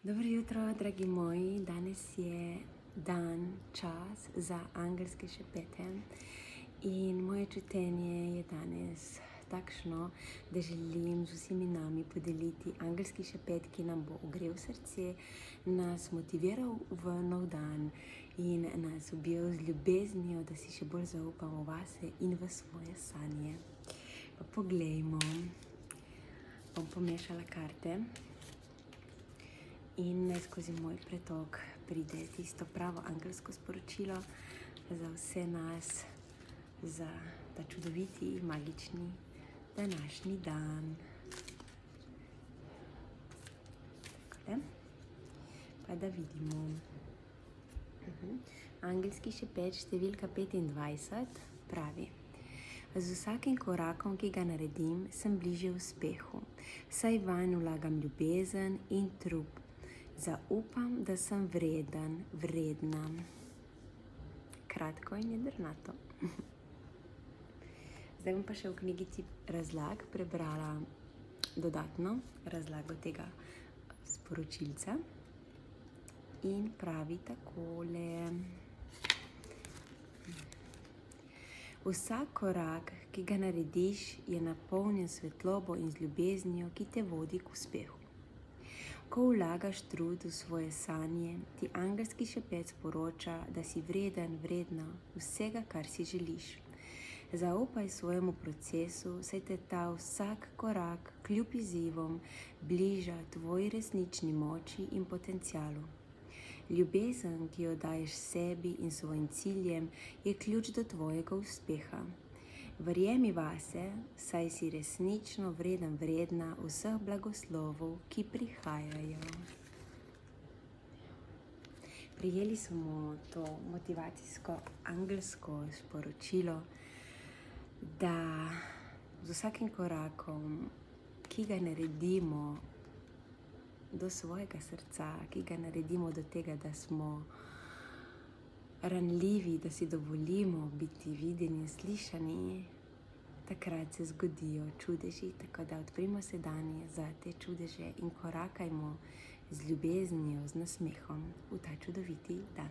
Dobro jutro, dragi moji. Danes je čas za angelske šepete in moje čutenje je danes takšno, da želim z vsemi nami podeliti angelski šepet, ki nam bo ogrel srce, nas motiviral v nov dan in nas objel z ljubeznijo, da si še bolj zaupamo vase in v svoje sanje. Pa poglejmo, bom pomešala karte. In naj skozi moj pretok pride tisto pravo angelsko sporočilo za vse nas, za ta čudoviti, magični današnji dan. Takole. Pa da vidimo. Angelski šepet številka 25 pravi: z vsakim korakom, ki ga naredim, sem bližje uspehu, saj vanj vlagam ljubezen in trud. Zaupam, da sem vreden, vredna. Kratko in jedrnato. Zdaj bom pa še v knjigici razlag prebrala dodatno razlago tega sporočilca. In pravi takole: vsak korak, ki ga narediš, je napolnjen svetlobo in z ljubeznijo, ki te vodi k uspehu. Ko vlagaš trud v svoje sanje, ti angelski šepet sporoča, da si vreden, vredna vsega, kar si želiš. Zaupaj svojemu procesu, saj te ta vsak korak kljub izzivom bliža tvoji resnični moči in potencialu. Ljubezen, ki jo daješ sebi in svojim ciljem, je ključ do tvojega uspeha. Verjemi vase, saj si resnično vreden, vredna vseh blagoslovov, ki prihajajo. Prijeli smo to motivacijsko angelsko sporočilo, da z vsakim korakom, ki ga naredimo do svojega srca, ki ga naredimo do tega, da smo ranljivi, da si dovolimo biti videni in slišani, takrat se zgodijo čudeži, tako da odprimo se danje za te čudeže in korakajmo z ljubeznijo, z nasmehom v ta čudoviti dan.